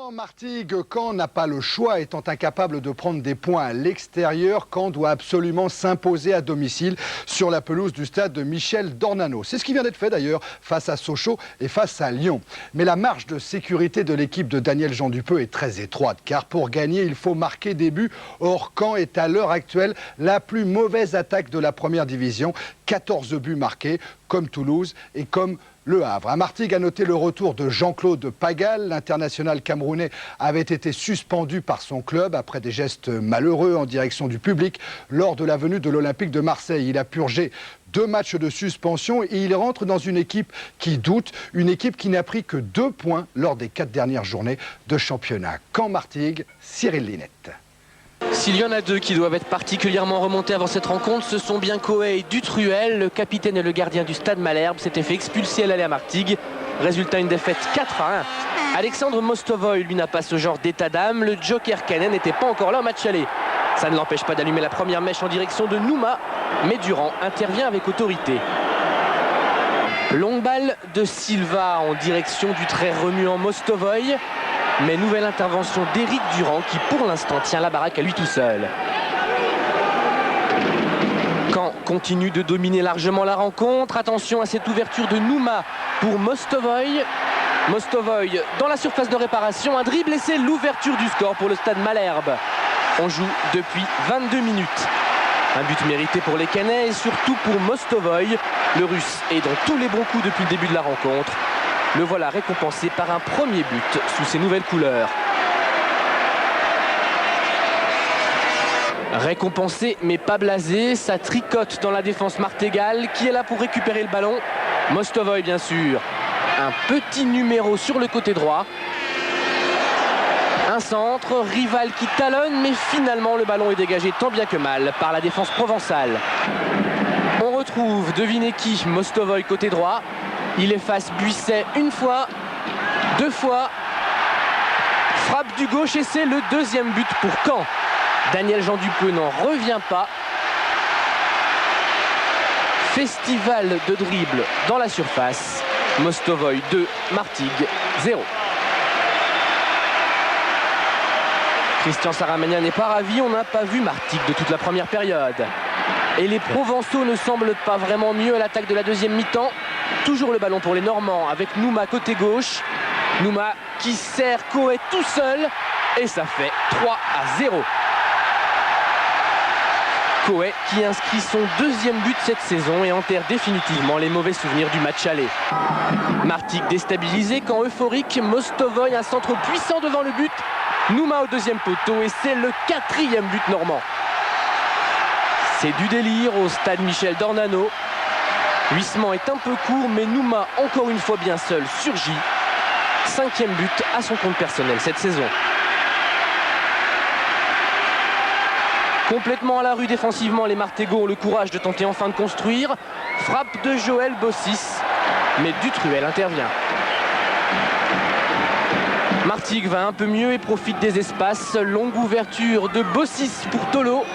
Quand Martigues, Caen n'a pas le choix, étant incapable de prendre des points à l'extérieur, Caen doit absolument s'imposer à domicile sur la pelouse du stade de Michel Dornano. C'est ce qui vient d'être fait d'ailleurs face à Sochaux et face à Lyon. Mais la marge de sécurité de l'équipe de Daniel Jean Dupeux est très étroite, car pour gagner, il faut marquer des buts. Or, Caen est à l'heure actuelle la plus mauvaise attaque de la première division. 14 buts marqués, comme Toulouse et comme Le Havre. À Martigues a noté le retour de Jean-Claude Pagal. L'international camerounais avait été suspendu par son club après des gestes malheureux en direction du public lors de la venue de l'Olympique de Marseille. Il a purgé 2 matchs de suspension et il rentre dans une équipe qui doute, une équipe qui n'a pris que 2 points lors des 4 dernières journées de championnat. Caen-Martigues, Cyril Linette. S'il y en a 2 qui doivent être particulièrement remontés avant cette rencontre, ce sont bien Coët et Dutruel. Le capitaine et le gardien du Stade Malherbe s'étaient fait expulser à l'aller à Martigues. Résultat, une défaite 4-1. Alexandre Mostovoy, lui, n'a pas ce genre d'état d'âme. Le Joker Canet n'était pas encore là au match aller. Ça ne l'empêche pas d'allumer la première mèche en direction de Nouma, mais Durand intervient avec autorité. Longue balle de Silva en direction du très remuant Mostovoy. Mais nouvelle intervention d'Éric Durand qui pour l'instant tient la baraque à lui tout seul. Caen continue de dominer largement la rencontre. Attention à cette ouverture de Nouma pour Mostovoy. Mostovoy dans la surface de réparation. Un dribble et c'est l'ouverture du score pour le Stade Malherbe. On joue depuis 22 minutes. Un but mérité pour les Canets et surtout pour Mostovoy. Le Russe est dans tous les bons coups depuis le début de la rencontre. Le voilà récompensé par un premier but sous ses nouvelles couleurs. Récompensé mais pas blasé, ça tricote dans la défense martégale qui est là pour récupérer le ballon. Mostovoy bien sûr, un petit numéro sur le côté droit. Un centre, Rival qui talonne mais finalement le ballon est dégagé tant bien que mal par la défense provençale. On retrouve, devinez qui, Mostovoy côté droit. Il efface Buisset une fois, 2 fois. Frappe du gauche et c'est le 2e but pour Caen. Daniel Jean Dupeux n'en revient pas. Festival de dribble dans la surface. Mostovoy 2, Martigues 0. Christian Saramagna n'est pas ravi, on n'a pas vu Martigues de toute la première période. Et les Provençaux ne semblent pas vraiment mieux à l'attaque de la 2e mi-temps. Toujours le ballon pour les Normands avec Nouma côté gauche. Nouma qui sert Coët tout seul. Et ça fait 3-0. Coët qui inscrit son 2e but cette saison et enterre définitivement les mauvais souvenirs du match aller. Martigues déstabilisé quand euphorique. Mostovoy, un centre puissant devant le but. Nouma au 2e poteau et c'est le 4e but normand. C'est du délire au stade Michel Dornano. Huissement est un peu court, mais Nouma, encore une fois bien seul, surgit. 5e but à son compte personnel cette saison. Complètement à la rue défensivement, les Martégots ont le courage de tenter enfin de construire. Frappe de Joël Bossis, mais Dutruel intervient. Martigues va un peu mieux et profite des espaces. Longue ouverture de Bossis pour Tolo.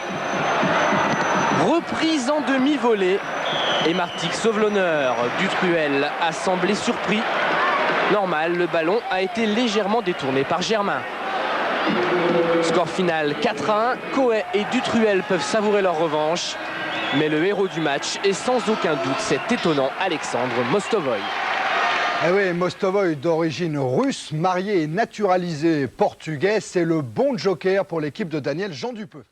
Reprise en demi-volée. Et Martigues sauve l'honneur. Dutruel a semblé surpris. Normal, le ballon a été légèrement détourné par Germain. Score final 4-1. Coët et Dutruel peuvent savourer leur revanche. Mais le héros du match est sans aucun doute cet étonnant Alexandre Mostovoy. Eh oui, Mostovoy d'origine russe, marié et naturalisé portugais, c'est le bon joker pour l'équipe de Daniel Jean Dupeux.